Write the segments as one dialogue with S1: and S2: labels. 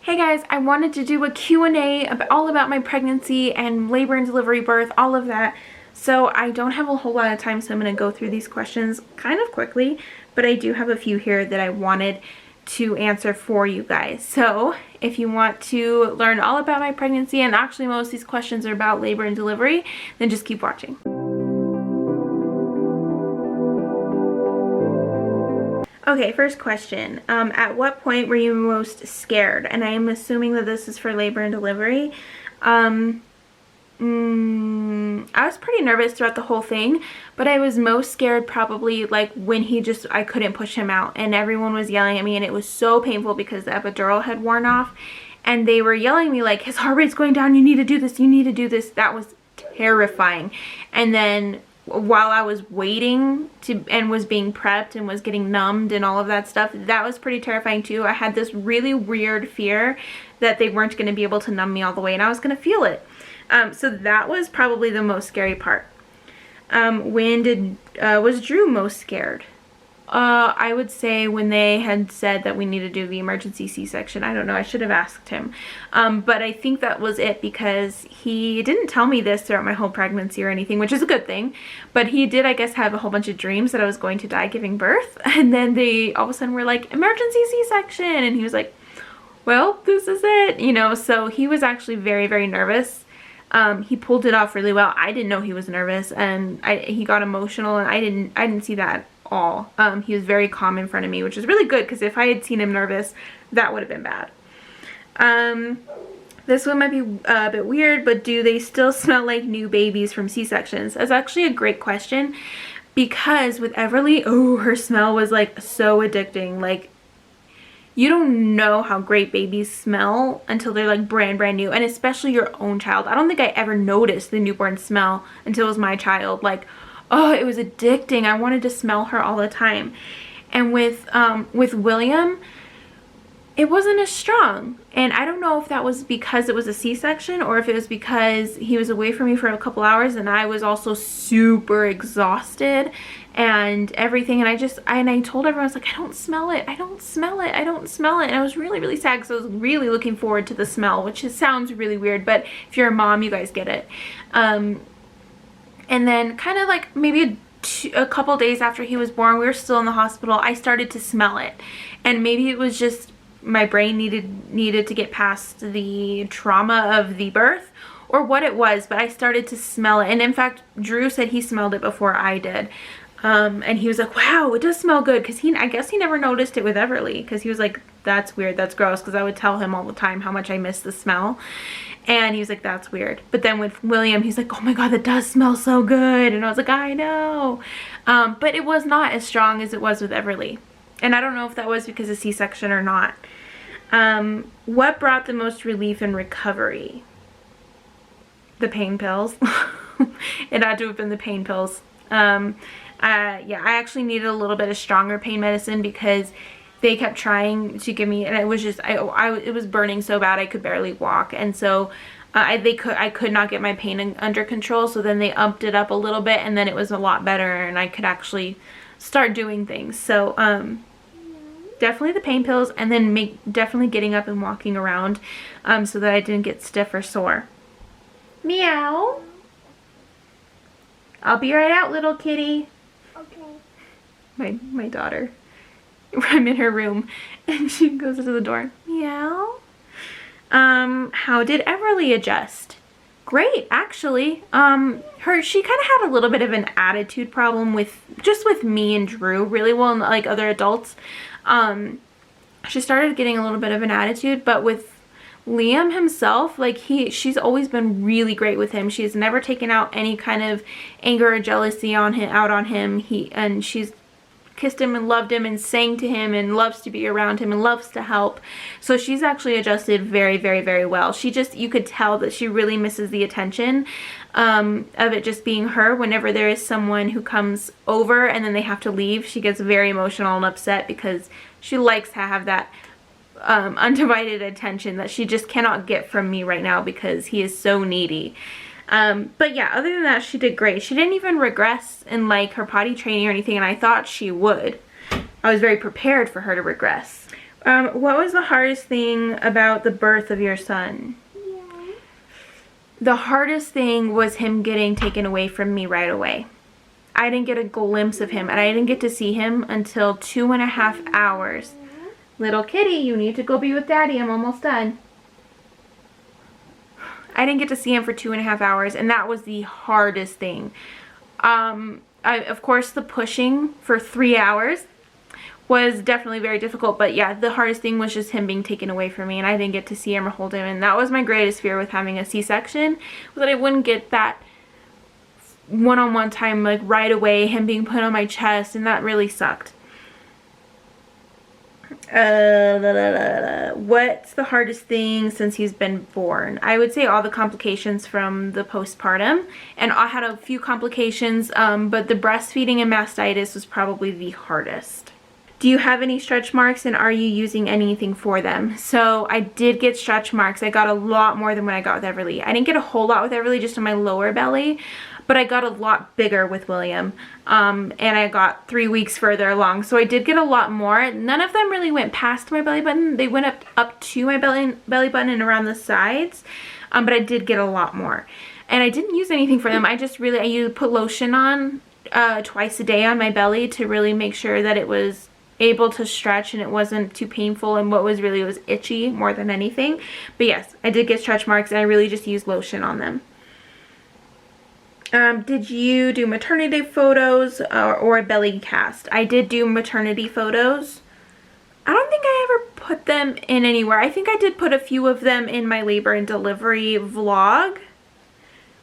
S1: Hey guys, I wanted to do a Q&A all about my pregnancy and labor and delivery, birth, all of that. So I don't have a whole lot of time, so I'm going to go through these questions kind of quickly, but I do have a few here that I wanted to answer for you guys. So if you want to learn all about my pregnancy, and actually most of these questions are about labor and delivery, then just keep watching. Okay, first question. At what point were you most scared? And I am assuming that this is for labor and delivery. I was pretty nervous throughout the whole thing, but I was most scared probably like when I couldn't push him out and everyone was yelling at me, and it was so painful because the epidural had worn off and they were yelling at me like, his heart rate's going down, you need to do this, you need to do this. That was terrifying. And then while I was waiting and was being prepped and was getting numbed and all of that stuff, that was pretty terrifying too. I had this really weird fear that they weren't going to be able to numb me all the way and I was going to feel it. So that was probably the most scary part. When was Drew most scared? I would say when they had said that we needed to do the emergency C-section. I don't know, I should have asked him. But I think that was it because he didn't tell me this throughout my whole pregnancy or anything, which is a good thing. But he did, I guess, have a whole bunch of dreams that I was going to die giving birth. And then they all of a sudden were like, emergency C-section. And he was like, well, this is it, you know. So he was actually very, very nervous. He pulled it off really well. I didn't know he was nervous, and he got emotional, and I didn't see that at all. He was very calm in front of me, which is really good because if I had seen him nervous, that would have been bad. This one might be a bit weird, but do they still smell like new babies from C-sections? That's actually a great question because with Everly, oh, her smell was like so addicting. Like, you don't know how great babies smell until they're like brand new, and especially your own child. I don't think I ever noticed the newborn smell until it was my child. Like, oh, it was addicting. I wanted to smell her all the time. And with William, it wasn't as strong. And I don't know if that was because it was a C-section or if it was because he was away from me for a couple hours and I was also super exhausted and everything. And I told everyone, I was like, I don't smell it. I don't smell it. I don't smell it. And I was really, really sad because I was really looking forward to the smell, which sounds really weird, but if you're a mom, you guys get it. And then kind of like maybe a couple days after he was born, we were still in the hospital, I started to smell it. And maybe it was just my brain needed to get past the trauma of the birth or what it was, but I started to smell it. And in fact, Drew said he smelled it before I did. And he was like, wow, it does smell good, because I guess he never noticed it with Everly, because he was like, that's weird, that's gross, because I would tell him all the time how much I miss the smell. And he was like, that's weird. But then with William, he's like, oh my god, that does smell so good. And I was like, I know. But it was not as strong as it was with Everly. And I don't know if that was because of C-section or not. What brought the most relief and recovery? The pain pills. It had to have been the pain pills. Yeah, I actually needed a little bit of stronger pain medicine because they kept trying to give me, and it was just, it was burning so bad I could barely walk. And so I could not get my pain under control. So then they upped it up a little bit, and then it was a lot better and I could actually start doing things. So, definitely the pain pills, and then definitely getting up and walking around so that I didn't get stiff or sore. Meow. I'll be right out, little kitty. Okay. My daughter. I'm in her room and she goes to the door. Meow. How did Everly adjust? Great, actually. She kind of had a little bit of an attitude problem with me and Drew, really, well, like other adults. She started getting a little bit of an attitude, but with Liam himself, like she's always been really great with him. She's never taken out any kind of anger or jealousy out on him. And she's kissed him and loved him and sang to him and loves to be around him and loves to help. So she's actually adjusted very, very, very well. You could tell that she really misses the attention of it just being her. Whenever there is someone who comes over and then they have to leave, she gets very emotional and upset because she likes to have that undivided attention that she just cannot get from me right now because he is so needy. But yeah, other than that, she did great. She didn't even regress in like her potty training or anything, and I thought she would. I was very prepared for her to regress. What was the hardest thing about the birth of your son? The hardest thing was him getting taken away from me right away. I didn't get a glimpse of him, and I didn't get to see him until 2.5 hours. Little kitty, you need to go be with daddy. I'm almost done. I didn't get to see him for 2.5 hours, and that was the hardest thing. Of course, the pushing for 3 hours was definitely very difficult, but yeah, the hardest thing was just him being taken away from me, and I didn't get to see him or hold him, and that was my greatest fear with having a C-section, was that I wouldn't get that one-on-one time, like right away, him being put on my chest, and that really sucked. What's the hardest thing since he's been born? I would say all the complications from the postpartum, and I had a few complications, but the breastfeeding and mastitis was probably the hardest. Do you have any stretch marks, and are you using anything for them? So I did get stretch marks. I got a lot more than what I got with Everly. I didn't get a whole lot with Everly, just on my lower belly, but I got a lot bigger with William, and I got 3 weeks further along, so I did get a lot more. None of them really went past my belly button. They went up to my belly button and around the sides, but I did get a lot more. And I didn't use anything for them. I put lotion on twice a day on my belly to really make sure that it was able to stretch and it wasn't too painful, and it was itchy more than anything. But yes, I did get stretch marks, and I really just used lotion on them. Did you do maternity photos or a belly cast? I did do maternity photos. I don't think I ever put them in anywhere. I think I did put a few of them in my labor and delivery vlog,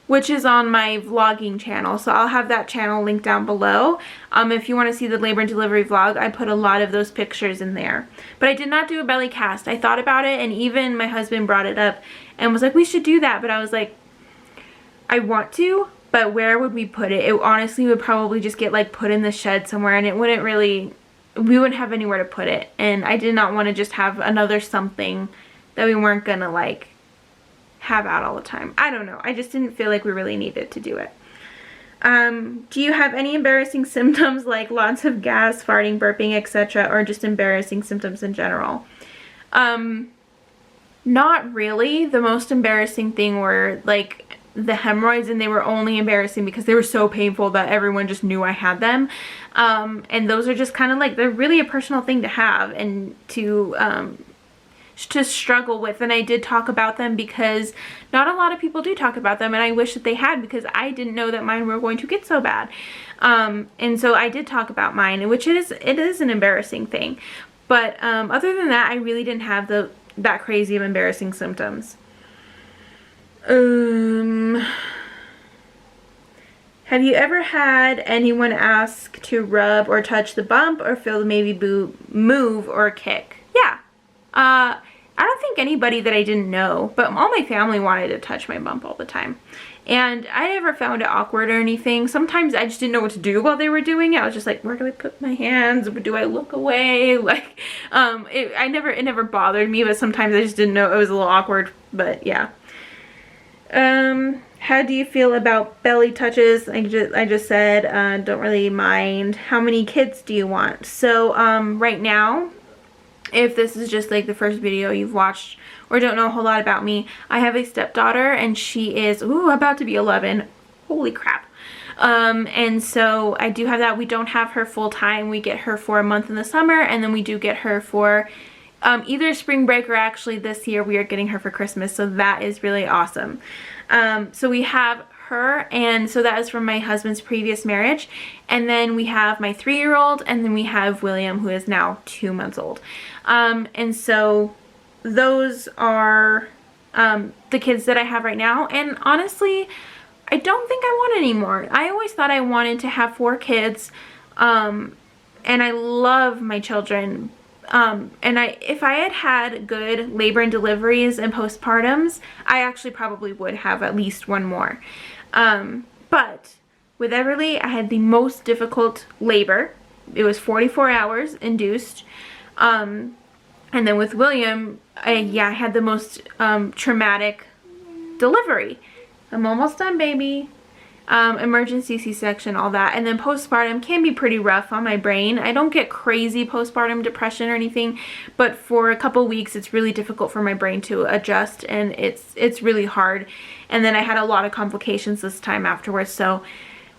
S1: which is on my vlogging channel, so I'll have that channel linked down below. If you want to see the labor and delivery vlog, I put a lot of those pictures in there. But I did not do a belly cast. I thought about it, and even my husband brought it up and was like, we should do that, but I was like, I want to, but where would we put it? It honestly would probably just get like put in the shed somewhere, and it wouldn't really, we wouldn't have anywhere to put it, and I did not want to just have another something that we weren't gonna like have out all the time. I don't know. I just didn't feel like we really needed to do it. Do you have any embarrassing symptoms like lots of gas, farting, burping, etc., or just embarrassing symptoms in general? Not really. The most embarrassing thing were like the hemorrhoids, and they were only embarrassing because they were so painful that everyone just knew I had them. And those are just kind of like, they're really a personal thing to have and to struggle with, and I did talk about them because not a lot of people do talk about them, and I wish that they had, because I didn't know that mine were going to get so bad. And so I did talk about mine, which it is an embarrassing thing, but other than that, I really didn't have that crazy of embarrassing symptoms. Have you ever had anyone ask to rub or touch the bump or feel the baby move or kick? Yeah. I don't think anybody that I didn't know, but all my family wanted to touch my bump all the time. And I never found it awkward or anything. Sometimes I just didn't know what to do while they were doing it. I was just like, where do I put my hands? Do I look away? Like, it never bothered me, but sometimes I just didn't know. It was a little awkward, but yeah. How do you feel about belly touches? I just said, don't really mind. How many kids do you want? So, right now, if this is just like the first video you've watched or don't know a whole lot about me, I have a stepdaughter, and she is, about to be 11. Holy crap. And so I do have that. We don't have her full time. We get her for a month in the summer, and then we do get her for either spring break, or actually this year we are getting her for Christmas, so that is really awesome. So we have her, and so that is from my husband's previous marriage, and then we have my 3-year-old, and then we have William, who is now 2 months old. And so those are the kids that I have right now, and honestly, I don't think I want any more. I always thought I wanted to have 4 kids, and I love my children. And if I had had good labor and deliveries and postpartums, I actually probably would have at least one more. But with Everly, I had the most difficult labor. It was 44 hours induced. And then with William, I had the most traumatic delivery. I'm almost done, baby. emergency C-section, all that. And then postpartum can be pretty rough on my brain. I don't get crazy postpartum depression or anything, but for a couple weeks it's really difficult for my brain to adjust, and it's really hard. And then I had a lot of complications this time afterwards. So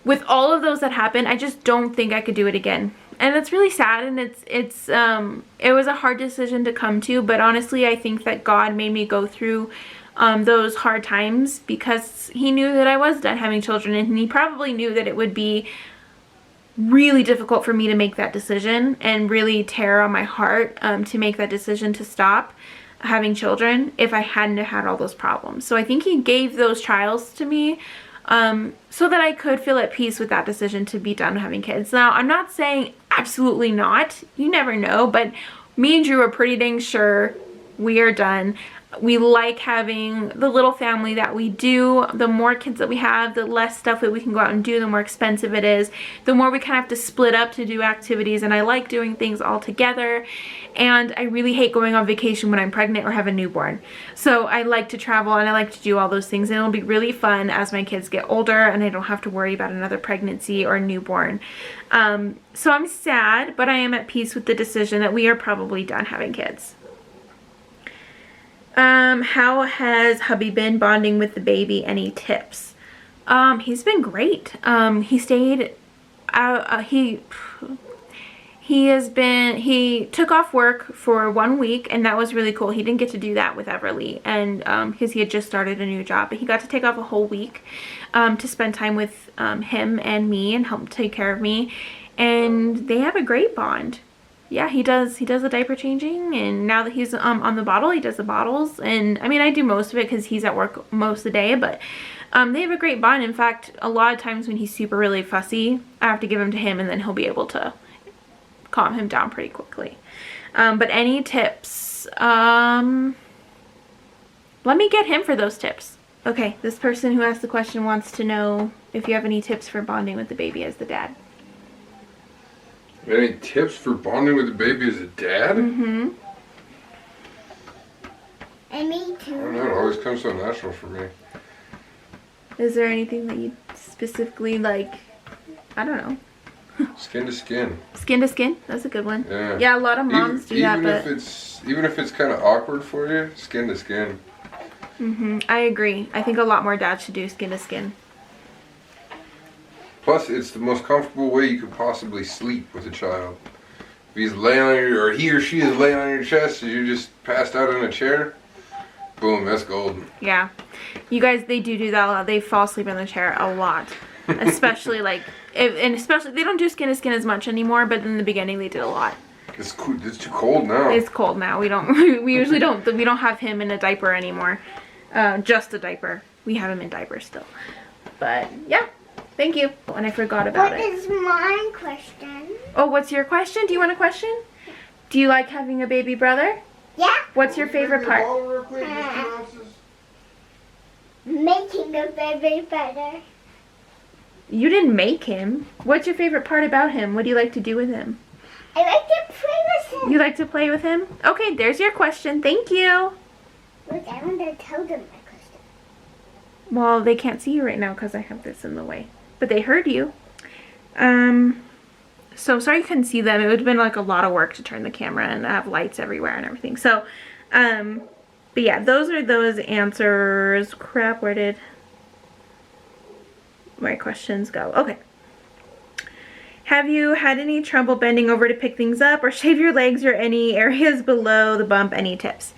S1: with all of those that happened, I just don't think I could do it again. And it's really sad, and it was a hard decision to come to, but honestly I think that God made me go through those hard times because he knew that I was done having children, and he probably knew that it would be really difficult for me to make that decision and really tear on my heart to make that decision to stop having children if I hadn't had all those problems. So I think he gave those trials to me so that I could feel at peace with that decision to be done having kids. Now, I'm not saying absolutely not. You never know, but me and Drew are pretty dang sure we are done. We like having the little family that we do. The more kids that we have, the less stuff that we can go out and do, the more expensive it is. The more we kind of have to split up to do activities, and I like doing things all together. And I really hate going on vacation when I'm pregnant or have a newborn. So I like to travel and I like to do all those things, and it'll be really fun as my kids get older and I don't have to worry about another pregnancy or newborn. So I'm sad, but I am at peace with the decision that we are probably done having kids. How has hubby been bonding with the baby? Any tips? He's been great. He stayed, he took off work for 1 week, and that was really cool. He didn't get to do that with Everly, and because he had just started a new job, but he got to take off a whole week to spend time with him and me and help take care of me, and they have a great bond. Yeah, he does the diaper changing, and now that he's on the bottle, he does the bottles. And I mean, I do most of it because he's at work most of the day, but they have a great bond. In fact, a lot of times when he's really fussy, I have to give him to him, and then he'll be able to calm him down pretty quickly. But any tips? Let me get him for those tips. Okay, this person who asked the question wants to know if you have any tips for bonding with the baby as the dad.
S2: Any tips for bonding with the baby as a dad?
S1: Mm-hmm.
S3: And me too.
S2: I don't know, it always comes so natural for me.
S1: Is there anything that you specifically like? I don't know.
S2: Skin to skin.
S1: Skin to skin? That's a good one.
S2: Yeah.
S1: Yeah, a lot of moms do that, but
S2: even if it's kind of awkward for you, skin to skin.
S1: Mm-hmm. I agree. I think a lot more dads should do skin to skin.
S2: Plus, it's the most comfortable way you could possibly sleep with a child. If he's laying on your, or he or she is laying on your chest and you're just passed out in a chair, boom, that's golden.
S1: Yeah. You guys, they do that a lot. They fall asleep in the chair a lot. Especially especially, they don't do skin to skin as much anymore, but in the beginning they did a lot.
S2: It's too cold now.
S1: It's cold now. We usually don't have him in a diaper anymore. Just a diaper. We have him in diapers still. But, yeah. Thank you. And I forgot about it.
S3: What is my question?
S1: Oh, what's your question? Do you want a question? Do you like having a baby brother?
S3: Yeah.
S1: What's your favorite part?
S3: Making a baby better.
S1: You didn't make him. What's your favorite part about him? What do you like to do with him?
S3: I like to play with him.
S1: You like to play with him? Okay, there's your question. Thank you.
S3: Look, I want to tell them my question.
S1: Well, they can't see you right now because I have this in the way. But they heard you. So sorry you couldn't see them. It would have been like a lot of work to turn the camera and have lights everywhere and everything. So, but yeah, those are those answers. Crap, where did my questions go? Okay. Have you had any trouble bending over to pick things up or shave your legs or any areas below the bump? Any tips?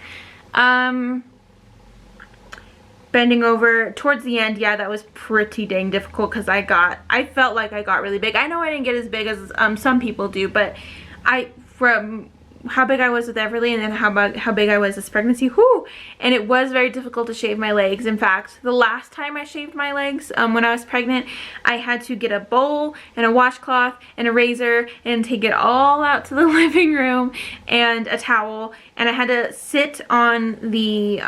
S1: Bending over towards the end, yeah, that was pretty dang difficult because I felt like I got really big. I know I didn't get as big as some people do, but from how big I was with Everly and then how big I was this pregnancy, whoo, and it was very difficult to shave my legs. In fact, the last time I shaved my legs when I was pregnant, I had to get a bowl and a washcloth and a razor and take it all out to the living room and a towel, and I had to sit on the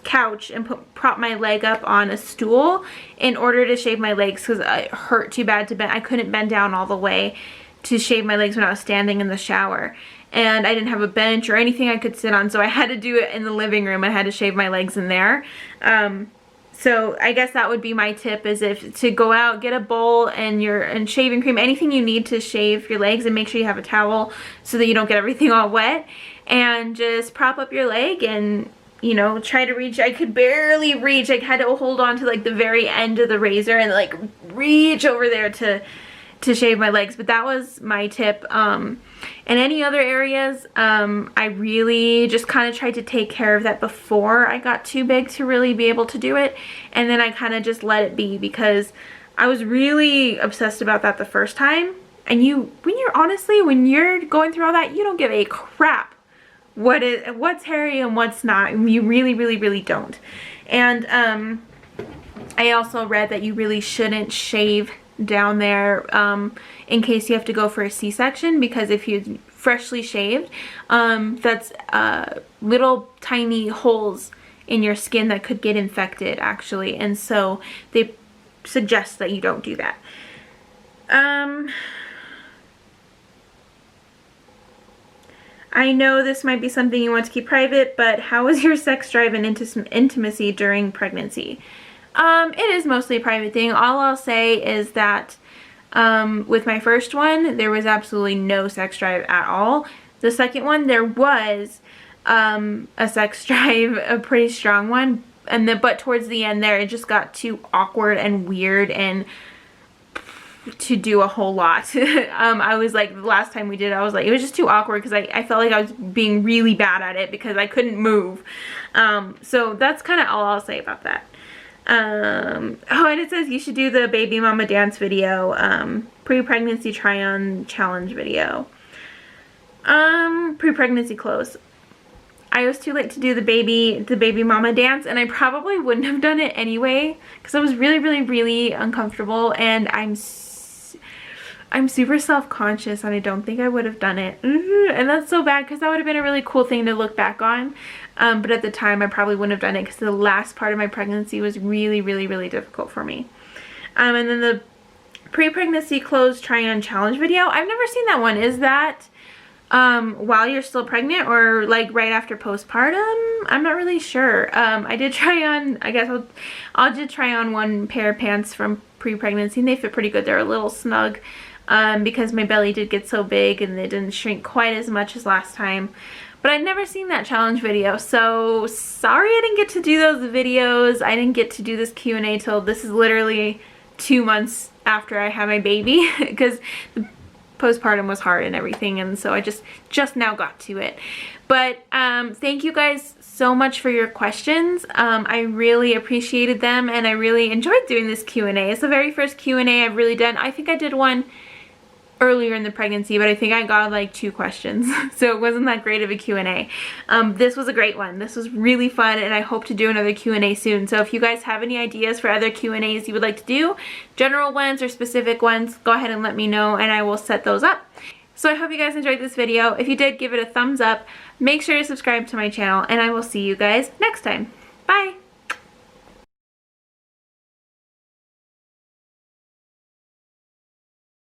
S1: couch and prop my leg up on a stool in order to shave my legs because it hurt too bad to bend. I couldn't bend down all the way to shave my legs when I was standing in the shower, and I didn't have a bench or anything I could sit on, so I had to do it in the living room. I had to shave my legs in there. So I guess that would be my tip, is if to go out, get a bowl and shaving cream, anything you need to shave your legs, and make sure you have a towel so that you don't get everything all wet, and just prop up your leg and, you know, try to reach. I could barely reach. I had to hold on to like the very end of the razor and like reach over there to shave my legs. But that was my tip. And any other areas, I really just kind of tried to take care of that before I got too big to really be able to do it. And then I kind of just let it be, because I was really obsessed about that the first time. And when you're going through all that, you don't give a crap what's hairy and what's not. You really, really, really don't. And I also read that you really shouldn't shave down there in case you have to go for a C-section, because if you freshly shaved, that's little tiny holes in your skin that could get infected, actually, and so they suggest that you don't do that. I know this might be something you want to keep private, but how was your sex drive and intimacy during pregnancy? It is mostly a private thing. All I'll say is that with my first one, there was absolutely no sex drive at all. The second one, there was a sex drive, a pretty strong one, but towards the end there, it just got too awkward and weird and to do a whole lot. I was like, the last time we did it, I was like, it was just too awkward, because I felt like I was being really bad at it because I couldn't move. So that's kind of all I'll say about that. Oh, and it says you should do the baby mama dance video, pre-pregnancy try-on challenge video. Pre-pregnancy clothes. I was too late to do the baby mama dance, and I probably wouldn't have done it anyway, because I was really, really, really uncomfortable, and I'm super self-conscious, and I don't think I would have done it. And that's so bad, because that would have been a really cool thing to look back on. But at the time, I probably wouldn't have done it, because the last part of my pregnancy was really, really, really difficult for me. And then the pre-pregnancy clothes try-on challenge video. I've never seen that one. Is that while you're still pregnant, or like right after postpartum? I'm not really sure. I did try on, I guess I'll just try on one pair of pants from pre-pregnancy, and they fit pretty good. They're a little snug, because my belly did get so big and it didn't shrink quite as much as last time. But I'd never seen that challenge video, so sorry I didn't get to do those videos. I didn't get to do this Q&A till this is literally 2 months after I had my baby, because the postpartum was hard and everything, and so I just now got to it. But thank you guys so much for your questions. I really appreciated them, and I really enjoyed doing this Q&A. It's the very first Q&A I've really done. I think I did one earlier in the pregnancy, but I think I got like 2 questions, so it wasn't that great of a Q&A. This was a great one. This was really fun, and I hope to do another Q&A soon. So if you guys have any ideas for other Q&As you would like to do, general ones or specific ones, go ahead and let me know, and I will set those up. So I hope you guys enjoyed this video. If you did, give it a thumbs up. Make sure to subscribe to my channel, and I will see you guys next time. Bye!